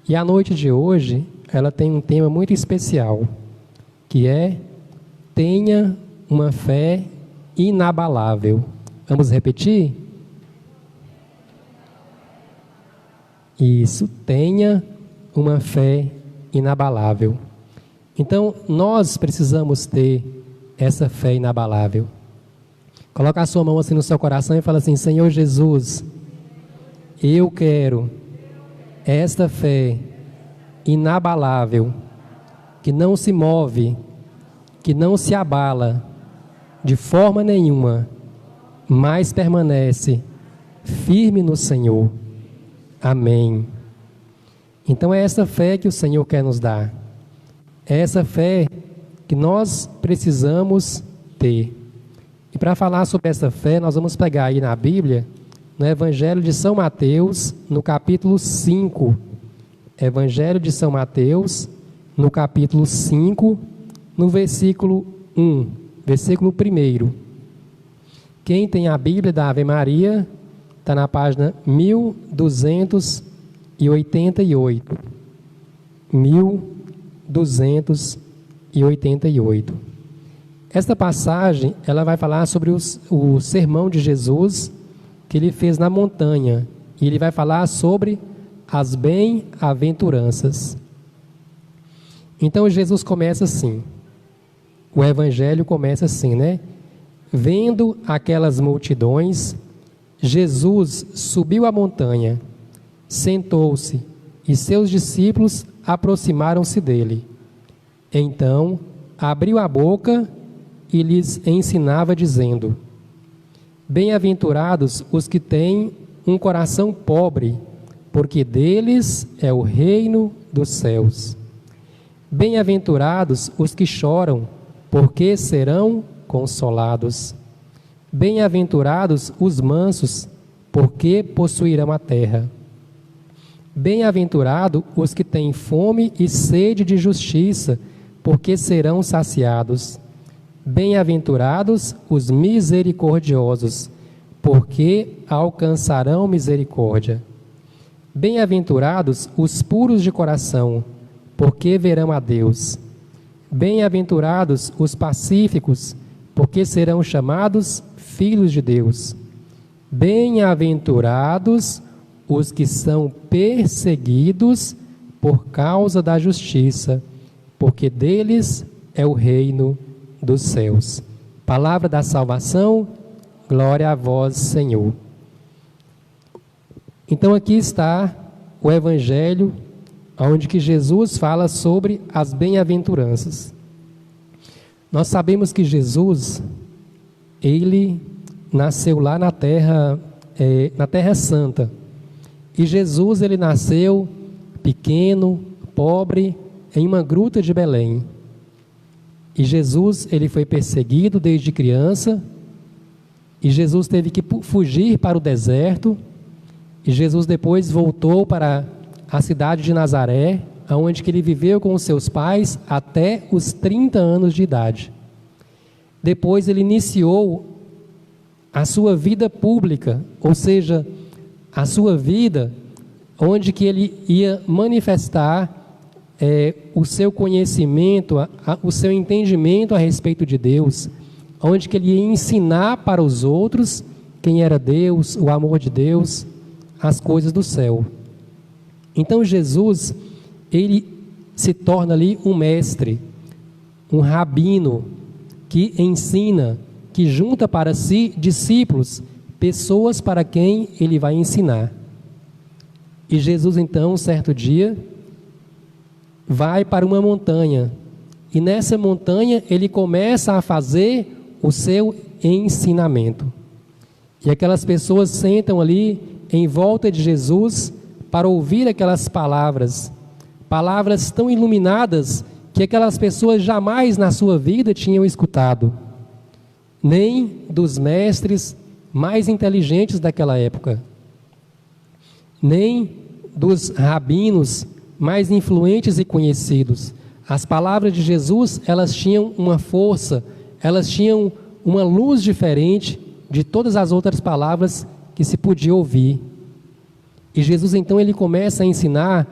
E a noite de hoje, ela tem um tema muito especial, que é: tenha uma fé inabalável. Vamos repetir? Isso, tenha uma fé inabalável. Então, nós precisamos ter essa fé inabalável. Coloca a sua mão assim no seu coração e fala assim: Senhor Jesus, eu quero esta fé inabalável, que não se move, que não se abala de forma nenhuma, mas permanece firme no Senhor. Amém. Então é essa fé que o Senhor quer nos dar. É essa fé que nós precisamos ter. E para falar sobre essa fé, nós vamos pegar aí na Bíblia, no Evangelho de São Mateus, no capítulo 5. Evangelho de São Mateus, no capítulo 5, no versículo 1, versículo 1. Quem tem a Bíblia da Ave Maria, está na página 1288. 1288. Esta passagem, ela vai falar sobre o sermão de Jesus que ele fez na montanha. E ele vai falar sobre as bem-aventuranças. Então Jesus começa assim. O Evangelho começa assim, né? Vendo aquelas multidões, Jesus subiu a montanha, sentou-se, e seus discípulos aproximaram-se dele. Então, abriu a boca e lhes ensinava, dizendo: Bem-aventurados os que têm um coração pobre, porque deles é o reino dos céus. Bem-aventurados os que choram, porque serão consolados. Bem-aventurados os mansos, porque possuirão a terra. Bem-aventurado os que têm fome e sede de justiça, porque serão saciados. Bem-aventurados os misericordiosos, porque alcançarão misericórdia. Bem-aventurados os puros de coração, porque verão a Deus. Bem-aventurados os pacíficos, porque serão chamados filhos de Deus. Bem-aventurados os que são perseguidos por causa da justiça, porque deles é o reino dos céus. Palavra da salvação, glória a vós, Senhor. Então aqui está o Evangelho, onde que Jesus fala sobre as bem-aventuranças. Nós sabemos que Jesus, ele nasceu lá na Terra Santa. E Jesus, ele nasceu pequeno, pobre, em uma gruta de Belém. E Jesus, ele foi perseguido desde criança. E Jesus teve que fugir para o deserto. E Jesus depois voltou para a cidade de Nazaré, onde que ele viveu com os seus pais até os 30 anos de idade. Depois ele iniciou a sua vida pública, ou seja, a sua vida onde que ele ia manifestar o seu conhecimento, o seu entendimento a respeito de Deus, onde que ele ia ensinar para os outros quem era Deus, o amor de Deus, as coisas do céu. Então Jesus, ele se torna ali um mestre, um rabino, que ensina, que junta para si discípulos, pessoas para quem ele vai ensinar. E Jesus então, certo dia, vai para uma montanha, e nessa montanha ele começa a fazer o seu ensinamento. E aquelas pessoas sentam ali em volta de Jesus para ouvir aquelas palavras tão iluminadas que aquelas pessoas jamais na sua vida tinham escutado, nem dos mestres mais inteligentes daquela época, nem dos rabinos mais influentes e conhecidos. As palavras de Jesus, elas tinham uma força, elas tinham uma luz diferente de todas as outras palavras que se podia ouvir. E Jesus então ele começa a ensinar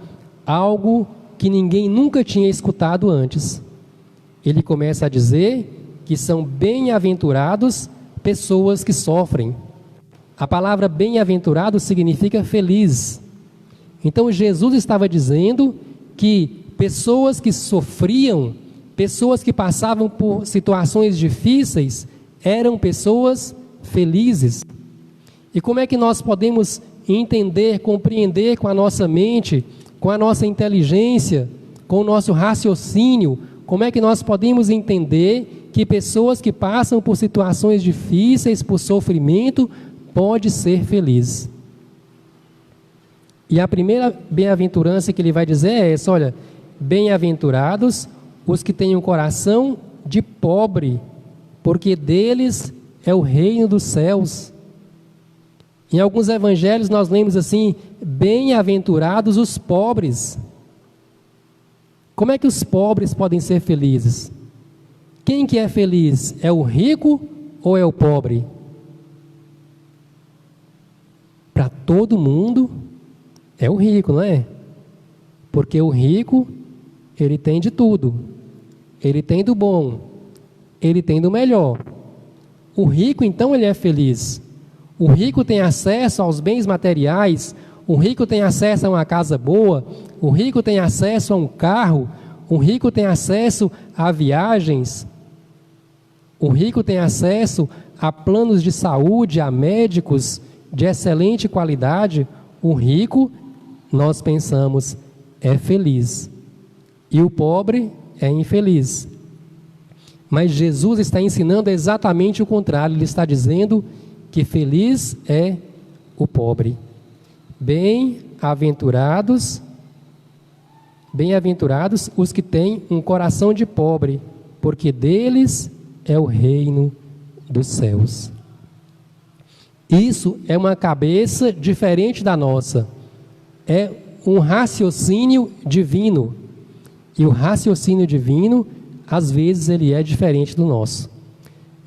algo que ninguém nunca tinha escutado antes. Ele começa a dizer que são bem-aventurados pessoas que sofrem. A palavra bem-aventurado significa feliz. Então Jesus estava dizendo que pessoas que sofriam, pessoas que passavam por situações difíceis, eram pessoas felizes. E como é que nós podemos entender, compreender com a nossa mente, com a nossa inteligência, com o nosso raciocínio, como é que nós podemos entender que pessoas que passam por situações difíceis, por sofrimento, pode ser feliz? E a primeira bem-aventurança que ele vai dizer é essa, olha, bem-aventurados os que têm um coração de pobre, porque deles é o reino dos céus. Em alguns evangelhos nós lemos assim, bem-aventurados os pobres. Como é que os pobres podem ser felizes? Quem que é feliz? É o rico ou é o pobre? Para todo mundo é o rico, não é? Porque o rico, ele tem de tudo. Ele tem do bom, ele tem do melhor. O rico, então, ele é feliz. O rico tem acesso aos bens materiais, o rico tem acesso a uma casa boa, o rico tem acesso a um carro, o rico tem acesso a viagens, o rico tem acesso a planos de saúde, a médicos de excelente qualidade. O rico, nós pensamos, é feliz. E o pobre é infeliz. Mas Jesus está ensinando exatamente o contrário. Ele está dizendo que feliz é o pobre. Bem-aventurados os que têm um coração de pobre, porque deles é o reino dos céus. Isso é uma cabeça diferente da nossa. É um raciocínio divino. E o raciocínio divino, às vezes, ele é diferente do nosso.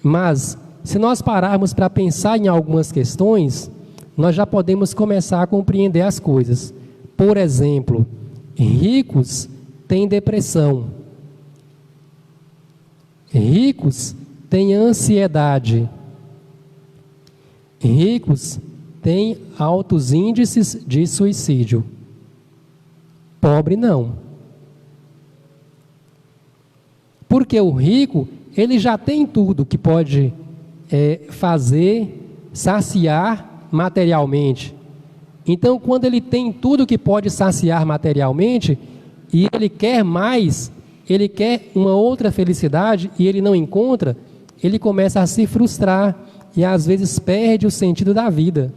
Mas, se nós pararmos para pensar em algumas questões, nós já podemos começar a compreender as coisas. Por exemplo, ricos têm depressão. Ricos têm ansiedade. Ricos têm altos índices de suicídio. Pobre não. Porque o rico, ele já tem tudo que pode fazer, saciar materialmente. Então, quando ele tem tudo que pode saciar materialmente, e ele quer mais, ele quer uma outra felicidade, e ele não encontra, ele começa a se frustrar, e às vezes perde o sentido da vida.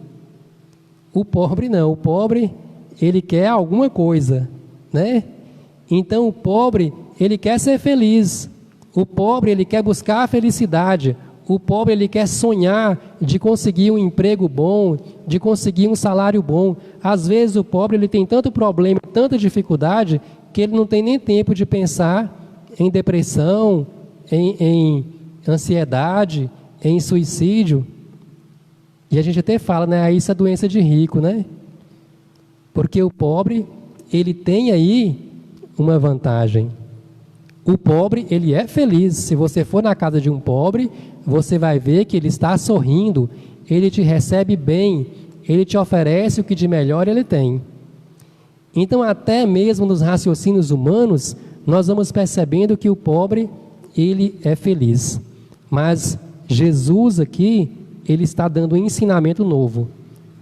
O pobre não, o pobre, ele quer alguma coisa, né? Então, o pobre, ele quer ser feliz. O pobre, ele quer buscar a felicidade. O pobre, ele quer sonhar de conseguir um emprego bom, de conseguir um salário bom. Às vezes, o pobre, ele tem tanto problema, tanta dificuldade, que ele não tem nem tempo de pensar em depressão, em ansiedade, em suicídio. E a gente até fala, né? Isso é doença de rico, né? Porque o pobre, ele tem aí uma vantagem. O pobre, ele é feliz. Se você for na casa de um pobre, você vai ver que ele está sorrindo, ele te recebe bem, ele te oferece o que de melhor ele tem. Então, até mesmo nos raciocínios humanos, nós vamos percebendo que o pobre, ele é feliz. Mas Jesus aqui, ele está dando um ensinamento novo,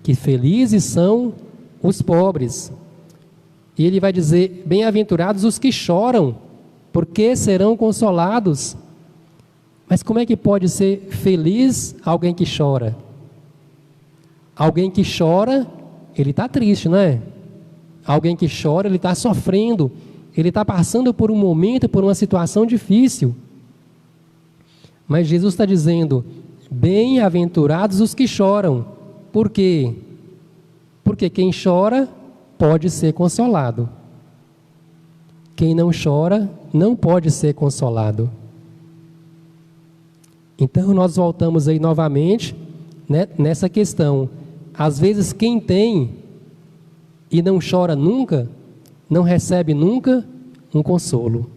que felizes são os pobres. E ele vai dizer, bem-aventurados os que choram, porque serão consolados. Mas como é que pode ser feliz alguém que chora? Alguém que chora, ele está triste, não é? Alguém que chora, ele está sofrendo, ele está passando por um momento, por uma situação difícil. Mas Jesus está dizendo, bem-aventurados os que choram. Por quê? Porque quem chora pode ser consolado. Quem não chora não pode ser consolado. Então nós voltamos aí novamente, né, nessa questão. Às vezes quem tem e não chora nunca, não recebe nunca um consolo.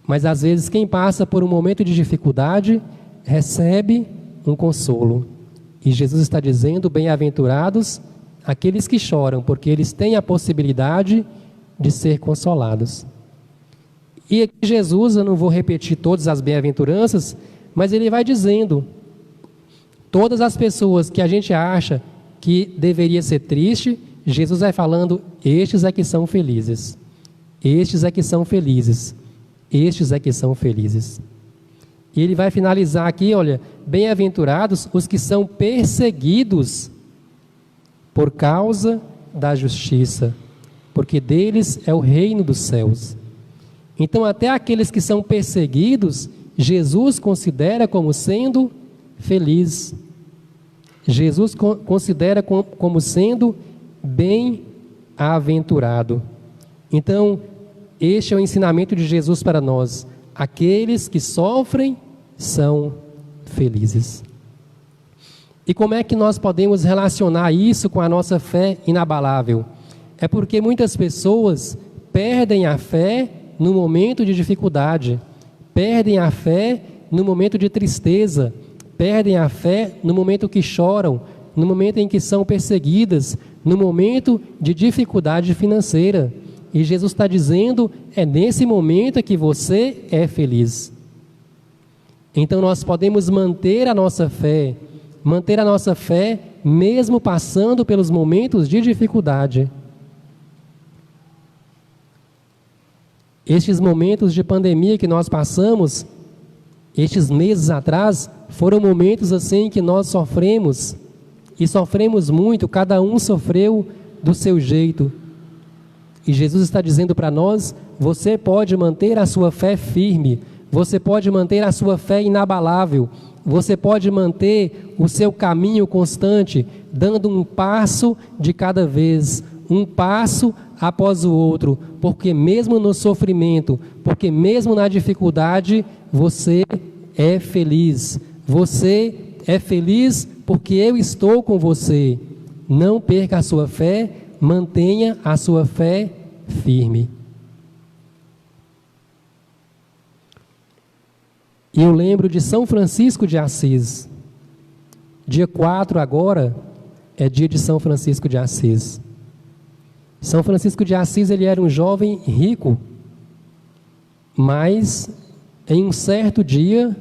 Mas às vezes quem passa por um momento de dificuldade recebe um consolo. E Jesus está dizendo: bem-aventurados aqueles que choram, porque eles têm a possibilidade de ser consolados. E aqui Jesus, eu não vou repetir todas as bem-aventuranças, mas ele vai dizendo: todas as pessoas que a gente acha que deveria ser triste, Jesus vai falando: estes é que são felizes, estes é que são felizes, estes é que são felizes. E ele vai finalizar aqui, olha: bem-aventurados os que são perseguidos por causa da justiça, porque deles é o reino dos céus. Então, até aqueles que são perseguidos, Jesus considera como sendo feliz. Jesus considera como sendo bem-aventurado. Então, este é o ensinamento de Jesus para nós: aqueles que sofrem são felizes. E como é que nós podemos relacionar isso com a nossa fé inabalável? É porque muitas pessoas perdem a fé no momento de dificuldade, perdem a fé no momento de tristeza, perdem a fé no momento que choram, no momento em que são perseguidas, no momento de dificuldade financeira. E Jesus está dizendo: é nesse momento que você é feliz. Então nós podemos manter a nossa fé mesmo passando pelos momentos de dificuldade. Estes momentos de pandemia que nós passamos, estes meses atrás, foram momentos assim que nós sofremos, e sofremos muito, cada um sofreu do seu jeito. E Jesus está dizendo para nós: você pode manter a sua fé firme, você pode manter a sua fé inabalável, você pode manter o seu caminho constante, dando um passo de cada vez, um passo após o outro, porque mesmo no sofrimento, porque mesmo na dificuldade, você é feliz. Você é feliz porque eu estou com você. Não perca a sua fé, mantenha a sua fé firme. E eu lembro de São Francisco de Assis. Dia 4 agora é dia de São Francisco de Assis. São Francisco de Assis, ele era um jovem rico, mas em um certo dia,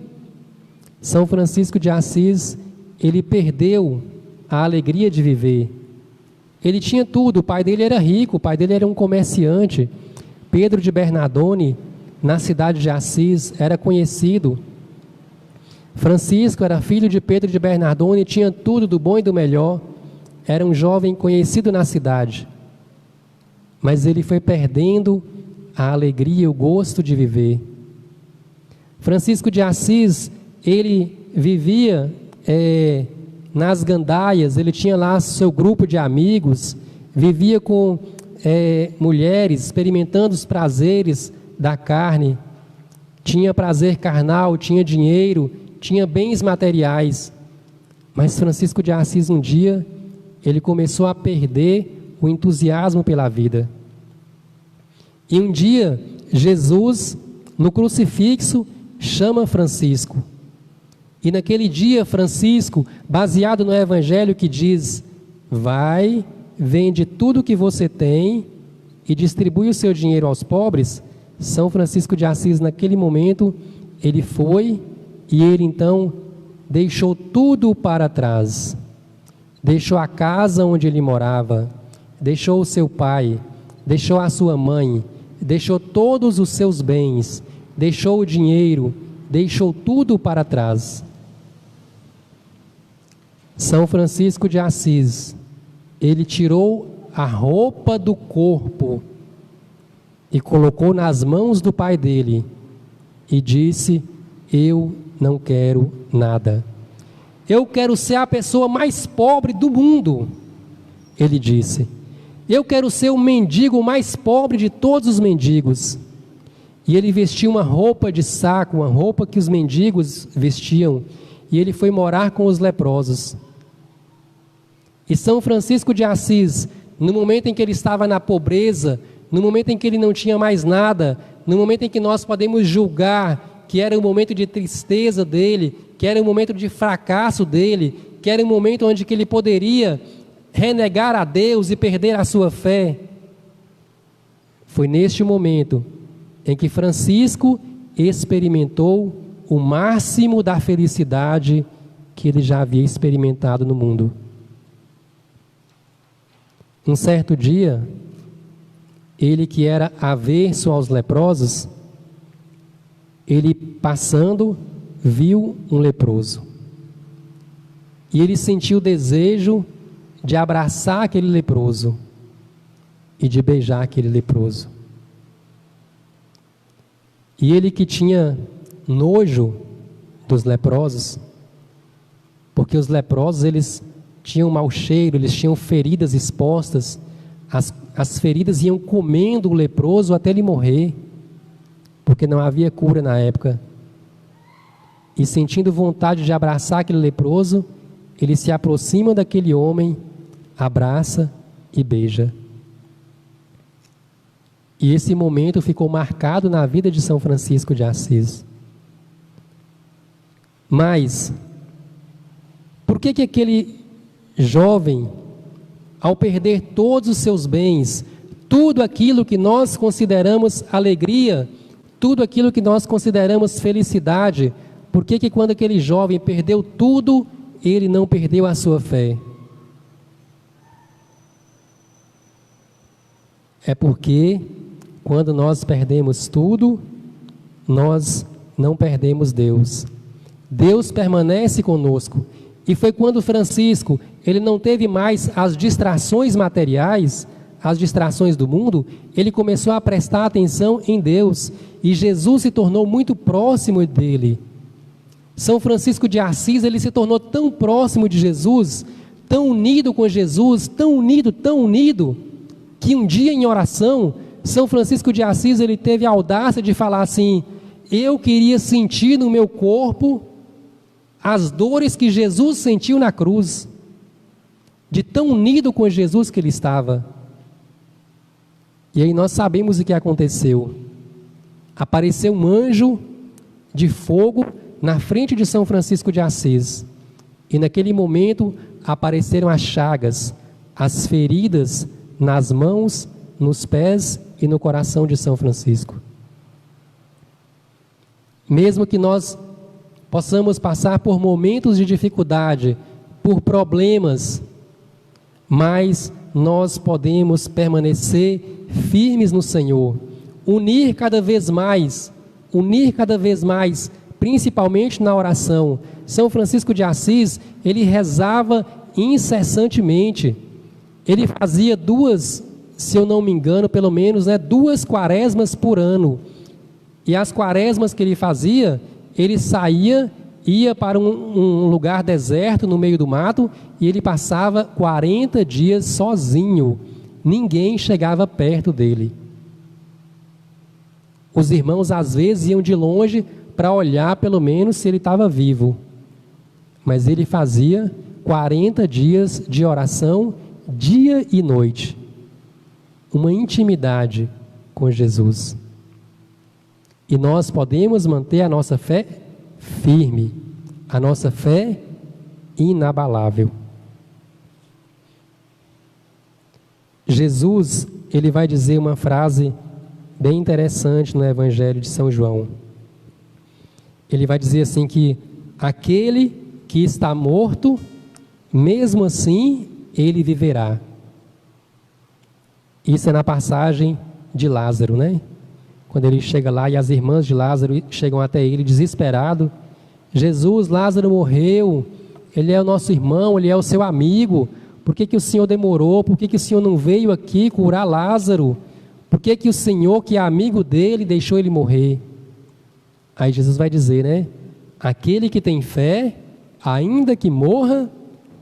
São Francisco de Assis, ele perdeu a alegria de viver. Ele tinha tudo, o pai dele era rico, o pai dele era um comerciante. Pedro de Bernardone, na cidade de Assis, era conhecido. Francisco era filho de Pedro de Bernardone, tinha tudo do bom e do melhor, era um jovem conhecido na cidade. Mas ele foi perdendo a alegria, o gosto de viver. Francisco de Assis, ele vivia nas gandaias, ele tinha lá seu grupo de amigos, vivia com mulheres, experimentando os prazeres da carne, tinha prazer carnal, tinha dinheiro, tinha bens materiais. Mas Francisco de Assis, um dia, ele começou a perder o entusiasmo pela vida. E um dia, Jesus, no crucifixo, chama Francisco. E naquele dia, Francisco, baseado no Evangelho que diz: vai, vende tudo que você tem e distribui o seu dinheiro aos pobres. São Francisco de Assis, naquele momento, ele foi e ele então deixou tudo para trás. Deixou a casa onde ele morava, deixou o seu pai, deixou a sua mãe, deixou todos os seus bens, deixou o dinheiro, deixou tudo para trás. São Francisco de Assis, ele tirou a roupa do corpo e colocou nas mãos do pai dele e disse: eu não quero nada. Eu quero ser a pessoa mais pobre do mundo, ele disse. Eu quero ser o mendigo mais pobre de todos os mendigos. E ele vestiu uma roupa de saco, uma roupa que os mendigos vestiam, e ele foi morar com os leprosos. E São Francisco de Assis, no momento em que ele estava na pobreza, no momento em que ele não tinha mais nada, no momento em que nós podemos julgar que era o momento de tristeza dele, que era o momento de fracasso dele, que era o momento onde que ele poderia renegar a Deus e perder a sua fé. Foi neste momento em que Francisco experimentou o máximo da felicidade que ele já havia experimentado no mundo. Um certo dia, ele que era averso aos leprosos, ele passando, viu um leproso. E ele sentiu o desejo de abraçar aquele leproso e de beijar aquele leproso. E ele que tinha nojo dos leprosos, porque os leprosos, eles tinham mau cheiro, eles tinham feridas expostas, as feridas iam comendo o leproso até ele morrer, porque não havia cura na época. E sentindo vontade de abraçar aquele leproso, ele se aproxima daquele homem, abraça e beija. E esse momento ficou marcado na vida de São Francisco de Assis. Mas, por que aquele jovem, ao perder todos os seus bens, tudo aquilo que nós consideramos alegria, tudo aquilo que nós consideramos felicidade, por que quando aquele jovem perdeu tudo, ele não perdeu a sua fé? É porque quando nós perdemos tudo, nós não perdemos Deus. Deus permanece conosco. E foi quando Francisco, ele não teve mais as distrações materiais, as distrações do mundo, ele começou a prestar atenção em Deus. E Jesus se tornou muito próximo dele. São Francisco de Assis, ele se tornou tão próximo de Jesus, tão unido com Jesus, tão unido, que um dia em oração, São Francisco de Assis, ele teve a audácia de falar assim: eu queria sentir no meu corpo as dores que Jesus sentiu na cruz, de tão unido com Jesus que ele estava. E aí nós sabemos o que aconteceu. Apareceu um anjo de fogo na frente de São Francisco de Assis, e naquele momento apareceram as chagas, as feridas nas mãos, nos pés e no coração de São Francisco. Mesmo que nós possamos passar por momentos de dificuldade, por problemas, mas nós podemos permanecer firmes no Senhor, unir cada vez mais, principalmente na oração. São Francisco de Assis, ele rezava incessantemente. Ele fazia se eu não me engano, pelo menos, 2 quaresmas por ano. E as quaresmas que ele fazia, ele saía, ia para um lugar deserto, no meio do mato, e ele passava 40 dias sozinho. Ninguém chegava perto dele. Os irmãos, às vezes, iam de longe para olhar, pelo menos, se ele estava vivo. Mas ele fazia 40 dias de oração, dia e noite. Uma intimidade com Jesus. E nós podemos manter a nossa fé firme, a nossa fé inabalável. Jesus, ele vai dizer uma frase bem interessante no Evangelho de São João. Ele vai dizer assim que aquele que está morto, mesmo assim, ele viverá. Isso é na passagem de Lázaro, né? Quando ele chega lá e as irmãs de Lázaro chegam até ele desesperado. Jesus, Lázaro morreu, ele é o nosso irmão, ele é o seu amigo. Por que o Senhor demorou? Por que o Senhor não veio aqui curar Lázaro? Por que o Senhor, que é amigo dele, deixou ele morrer? Aí Jesus vai dizer, né? Aquele que tem fé, ainda que morra,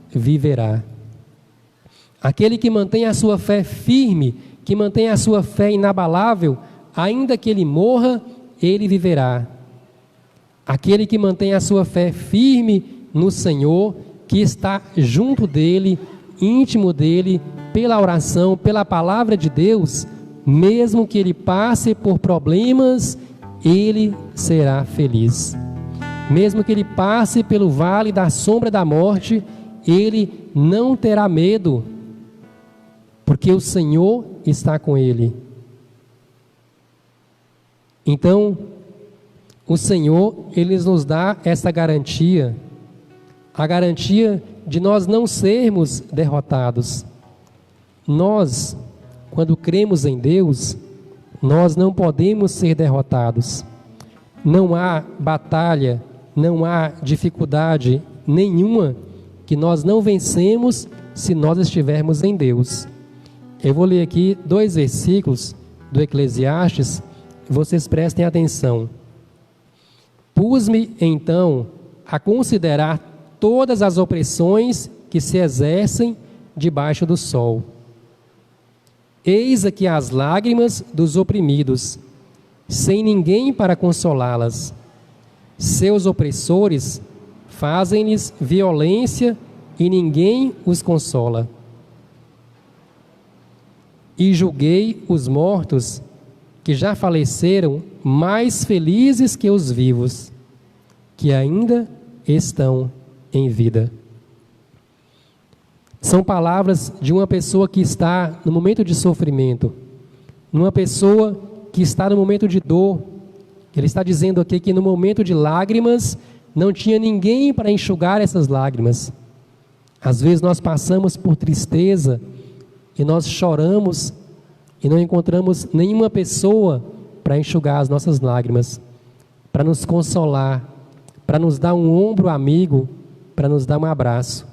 viverá. Aquele que mantém a sua fé firme, que mantém a sua fé inabalável, ainda que ele morra, ele viverá. Aquele que mantém a sua fé firme no Senhor, que está junto dele, íntimo dele, pela oração, pela palavra de Deus, mesmo que ele passe por problemas, ele será feliz. Mesmo que ele passe pelo vale da sombra da morte, ele não terá medo, porque o Senhor está com ele. Então, o Senhor, ele nos dá essa garantia, a garantia de nós não sermos derrotados. Nós, quando cremos em Deus, nós não podemos ser derrotados. Não há batalha, não há dificuldade nenhuma que nós não vencemos se nós estivermos em Deus. Eu vou ler aqui 2 versículos do Eclesiastes, vocês prestem atenção. Pus-me, então, a considerar todas as opressões que se exercem debaixo do sol. Eis aqui as lágrimas dos oprimidos, sem ninguém para consolá-las. Seus opressores fazem-lhes violência e ninguém os consola. E julguei os mortos que já faleceram mais felizes que os vivos, que ainda estão em vida. São palavras de uma pessoa que está no momento de sofrimento, numa pessoa que está no momento de dor. Ele está dizendo aqui que no momento de lágrimas, não tinha ninguém para enxugar essas lágrimas. Às vezes nós passamos por tristeza e nós choramos e não encontramos nenhuma pessoa para enxugar as nossas lágrimas, para nos consolar, para nos dar um ombro amigo, para nos dar um abraço.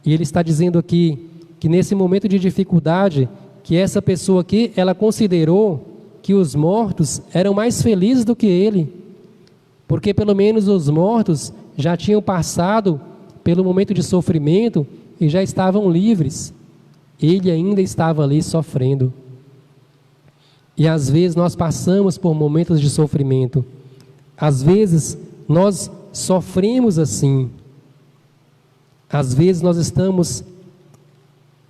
E ele está dizendo aqui que nesse momento de dificuldade, que essa pessoa aqui, ela considerou que os mortos eram mais felizes do que ele, porque pelo menos os mortos já tinham passado pelo momento de sofrimento e já estavam livres. Ele ainda estava ali sofrendo. E às vezes nós passamos por momentos de sofrimento. Às vezes nós sofremos assim. Às vezes nós estamos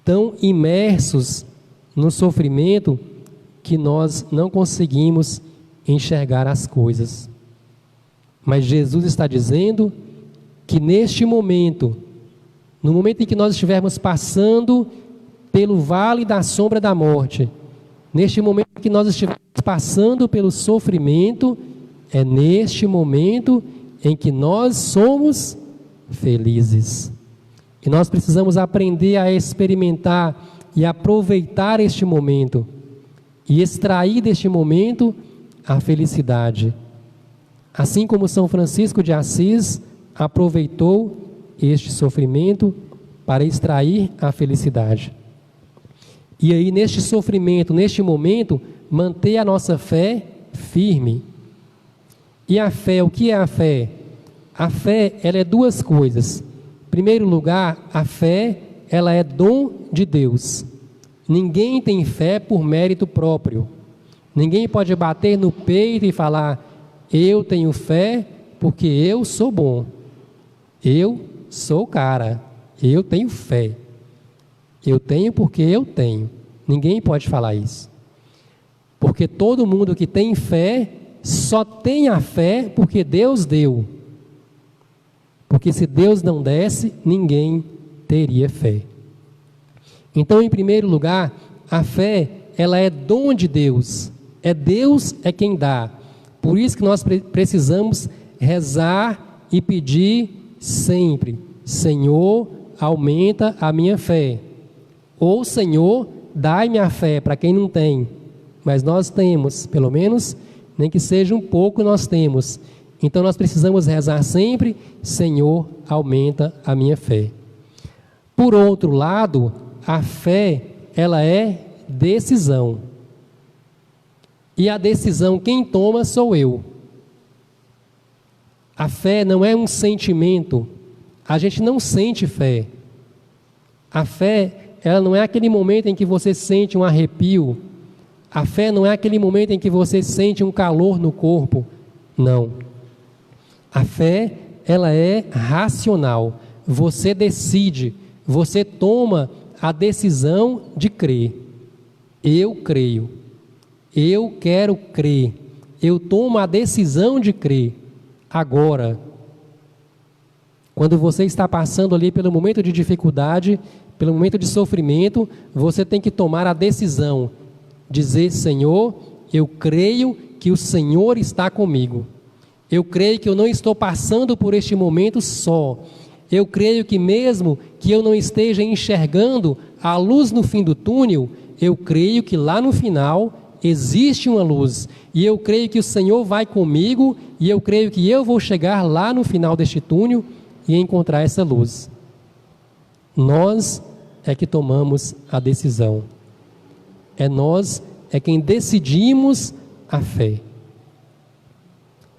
tão imersos no sofrimento que nós não conseguimos enxergar as coisas. Mas Jesus está dizendo que neste momento, no momento em que nós estivermos passando pelo vale da sombra da morte, neste momento em que nós estivermos passando pelo sofrimento, é neste momento em que nós somos felizes. E nós precisamos aprender a experimentar e aproveitar este momento e extrair deste momento a felicidade. Assim como São Francisco de Assis aproveitou este sofrimento para extrair a felicidade. E aí, neste sofrimento, neste momento, manter a nossa fé firme. E a fé, o que é a fé? A fé, ela é 2 coisas. Em primeiro lugar, a fé, ela é dom de Deus. Ninguém tem fé por mérito próprio. Ninguém pode bater no peito e falar: eu tenho fé porque eu sou bom. Eu sou o cara. Eu tenho fé. Eu tenho porque eu tenho. Ninguém pode falar isso. Porque todo mundo que tem fé, só tem a fé porque Deus deu. Porque se Deus não desse, ninguém teria fé. Então, em primeiro lugar, a fé, ela é dom de Deus. Deus é quem dá. Por isso que nós precisamos rezar e pedir sempre: Senhor, aumenta a minha fé. Ou Senhor, dai-me a fé para quem não tem. Mas nós temos, pelo menos, nem que seja um pouco, nós temos. Então nós precisamos rezar sempre: Senhor, aumenta a minha fé. Por outro lado, a fé, ela é decisão. E a decisão quem toma sou eu. A fé não é um sentimento. A gente não sente fé. A fé, ela não é aquele momento em que você sente um arrepio. A fé não é aquele momento em que você sente um calor no corpo. Não. A fé, ela é racional. Você decide, você toma a decisão de crer. Eu creio. Eu quero crer. Eu tomo a decisão de crer. Agora, quando você está passando ali pelo momento de dificuldade, pelo momento de sofrimento, você tem que tomar a decisão. Dizer: Senhor, eu creio que o Senhor está comigo. Eu creio que eu não estou passando por este momento só. Eu creio que mesmo que eu não esteja enxergando a luz no fim do túnel, eu creio que lá no final existe uma luz. E eu creio que o Senhor vai comigo, e eu creio que eu vou chegar lá no final deste túnel e encontrar essa luz. Nós é que tomamos a decisão. Nós é quem decidimos a fé.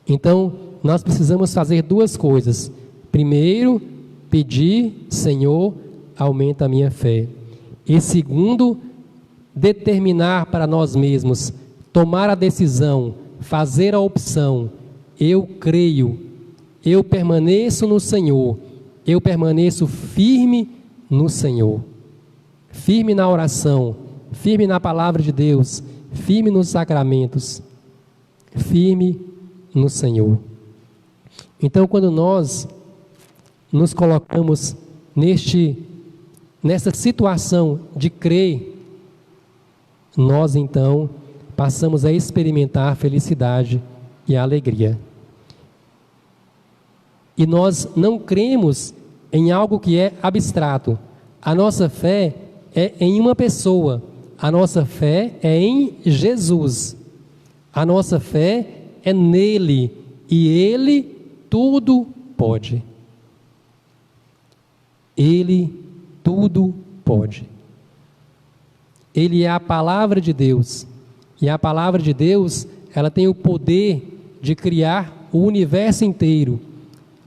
Então, nós precisamos fazer duas coisas. Primeiro, pedir: Senhor, aumenta a minha fé. E segundo, determinar para nós mesmos, tomar a decisão, fazer a opção: eu creio, eu permaneço no Senhor, eu permaneço firme no Senhor. Firme na oração, firme na palavra de Deus, firme nos sacramentos, firme no Senhor. Então, quando nós nos colocamos nessa situação de crer, nós então passamos a experimentar a felicidade e a alegria. E nós não cremos em algo que é abstrato. A nossa fé é em uma pessoa. A nossa fé é em Jesus. A nossa fé é nele. E ele tudo pode. Ele tudo pode. Ele é a palavra de Deus. E a palavra de Deus, ela tem o poder de criar o universo inteiro.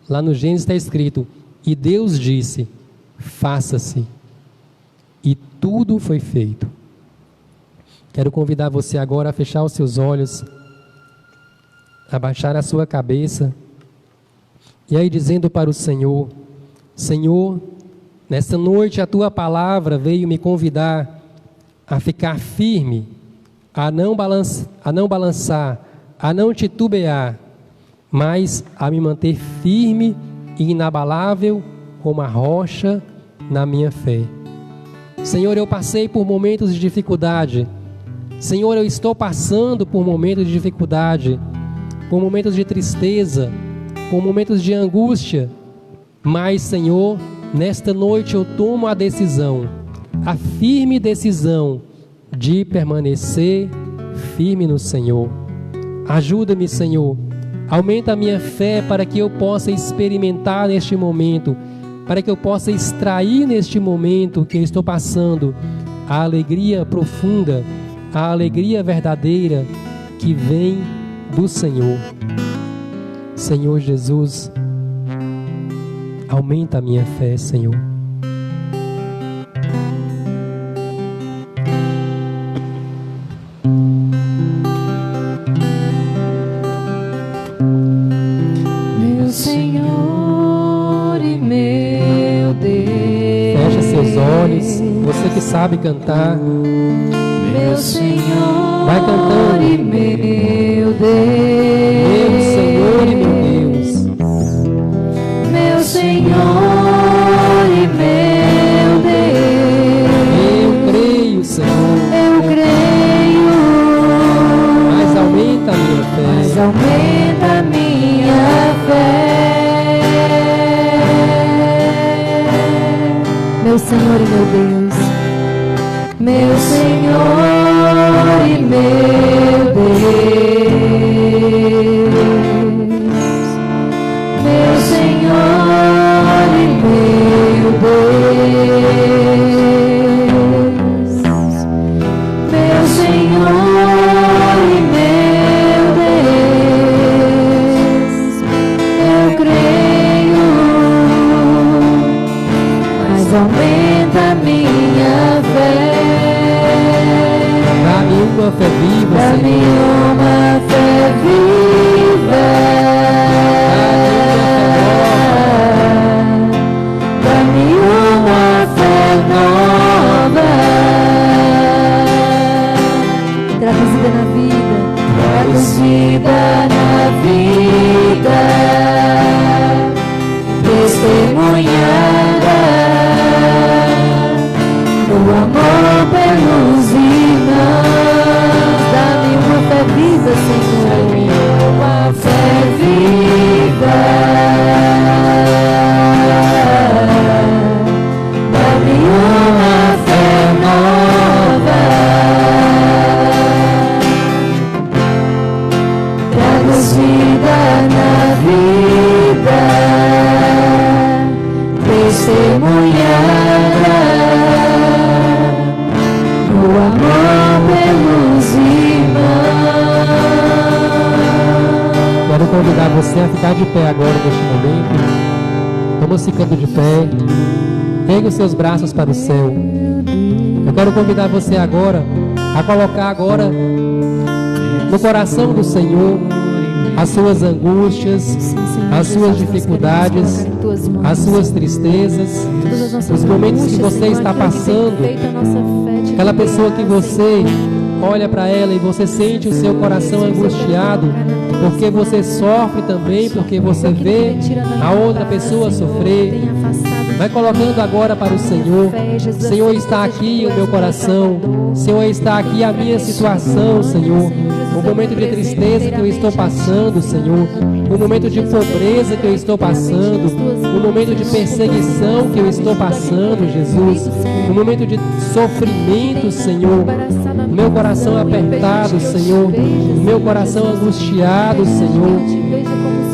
Lá no Gênesis está escrito: e Deus disse, faça-se. E tudo foi feito. Quero convidar você agora a fechar os seus olhos, abaixar a sua cabeça, e aí dizendo para o Senhor: Senhor, nessa noite a tua palavra veio me convidar a ficar firme, a não balançar, a não titubear, mas a me manter firme e inabalável como a rocha na minha fé. Senhor, eu passei por momentos de dificuldade. Senhor, eu estou passando por momentos de dificuldade, por momentos de tristeza, por momentos de angústia. Mas, Senhor, nesta noite eu tomo a decisão, a firme decisão de permanecer firme no Senhor. Ajuda-me, Senhor. Aumenta a minha fé para que eu possa experimentar neste momento, para que eu possa extrair neste momento que eu estou passando a alegria profunda, a alegria verdadeira que vem do Senhor. Senhor Jesus, aumenta a minha fé, Senhor. Meu Senhor e meu Deus. Fecha seus olhos, você que sabe cantar. Meu Senhor, vai cantando. E meu Deus. Meu Senhor e meu Deus. Meu Senhor e meu Deus. Eu creio, Senhor. Eu creio. Mas aumenta a minha fé. Mas aumenta a minha fé. Meu Senhor e meu Deus. Meu Senhor e meu Deus, meu Senhor e meu Deus, meu Senhor e meu Deus, eu creio, mas aumenta a minha fé. Dá-me uma fé viva, traduzida na vida, testemunhada no amor pelos irmãos. Dá-me uma fé viva, Senhor, uma fé viva. Dá-me uma fé nova, traduzida na vida, testemunhada no amor pelos irmãos. Quero convidar você a ficar de pé agora neste momento. Vamos ficando de pé. Ergue os seus braços para o céu. Eu quero convidar você agora a colocar agora no coração do Senhor as suas angústias, as suas dificuldades, as suas tristezas, os momentos que você está passando. Aquela pessoa que você olha para ela e você sente o seu coração angustiado, porque você sofre também, porque você vê a outra pessoa sofrer. Vai colocando agora para o Senhor. Senhor, está aqui o meu coração. Senhor, está aqui a minha situação, Senhor. O momento de tristeza que eu estou passando, Senhor. O momento de pobreza que eu estou passando. O momento de perseguição que eu estou passando, Jesus. O momento de sofrimento, Senhor. O meu coração apertado, Senhor. O meu coração angustiado, Senhor.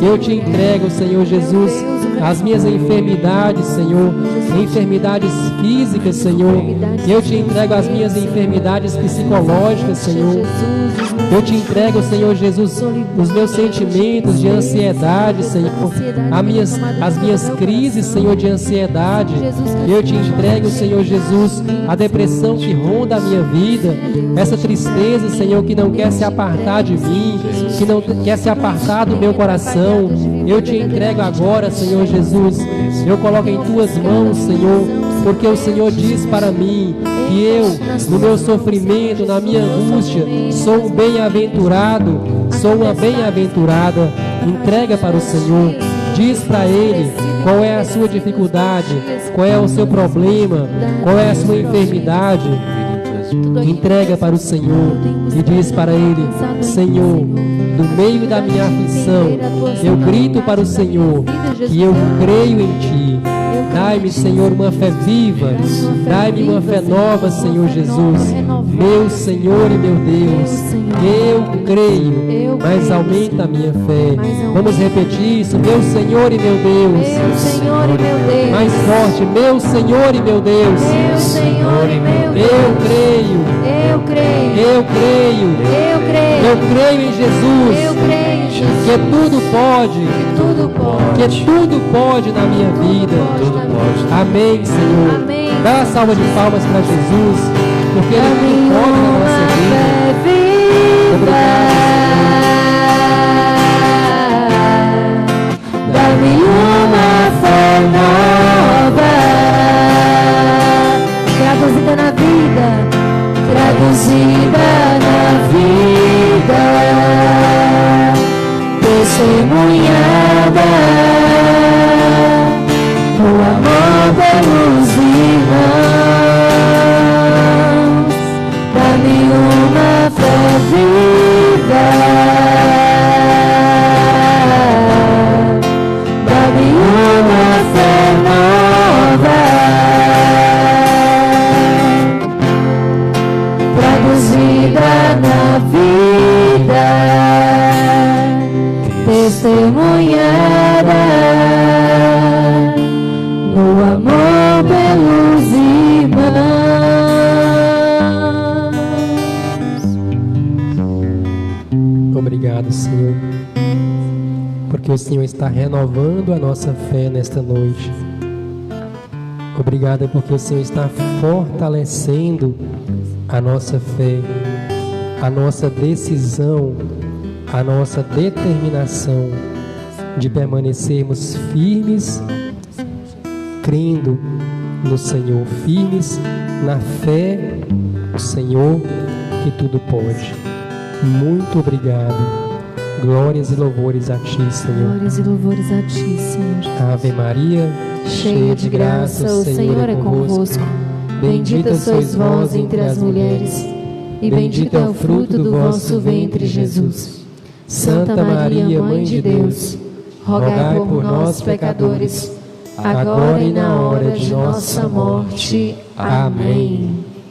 Eu te entrego, Senhor Jesus, as minhas enfermidades, Senhor, enfermidades físicas, Senhor. Eu te entrego as minhas enfermidades psicológicas, Senhor. Eu te entrego, Senhor Jesus, os meus sentimentos de ansiedade, Senhor, as minhas crises, Senhor, de ansiedade. Eu te entrego, Senhor Jesus, a depressão que ronda a minha vida, essa tristeza, Senhor, que não quer se apartar de mim, que não quer se apartar do meu coração. Eu te entrego agora, Senhor Jesus. Eu coloco em tuas mãos, Senhor, porque o Senhor diz para mim que eu, no meu sofrimento, na minha angústia, sou um bem-aventurado, sou uma bem-aventurada. Entrega para o Senhor. Diz para Ele qual é a sua dificuldade, qual é o seu problema, qual é a sua enfermidade. Entrega para o Senhor e diz para Ele: Senhor, no meio da minha aflição, eu grito para o Senhor que eu creio em Ti. Dai-me, Senhor, uma fé viva. Dai-me uma fé nova, Senhor Jesus. Meu Senhor e meu Deus, eu creio, mas aumenta a minha fé. Vamos repetir isso: meu Senhor e meu Deus. Meu Senhor e meu Deus. Mais forte: meu Senhor e meu Deus. Meu Senhor e meu Deus. Eu creio. Eu creio. Eu creio. Eu creio. Eu creio em Jesus. Eu creio em Jesus. Que tudo pode. Tudo pode. Que tudo pode na minha vida. Amém, Senhor. Amém. Dá uma salva de palmas para Jesus, porque Ele tudo pode na nossa vida. Dá-me uma fé nova, traduzida na vida, traduzida na vida, testemunhada no amor pelos irmãos. Dá-me uma fé viva, dá-me uma fé nova, traduzida na vida, testemunhada no amor pelos irmãos. Obrigado, Senhor, porque o Senhor está renovando a nossa fé nesta noite. Obrigado porque o Senhor está fortalecendo a nossa fé, a nossa decisão, a nossa determinação de permanecermos firmes, crendo no Senhor, firmes na fé do Senhor que tudo pode. Muito obrigado. Glórias e louvores a Ti, Senhor. Glórias e louvores a Ti, Senhor. Ave Maria, Cheia de graça, o Senhor é convosco. Bendita sois vós entre as mulheres, e bendito é o fruto do vosso ventre, Jesus. Santa Maria, Mãe de Deus, rogai por nós, pecadores, agora e na hora de nossa morte. Amém.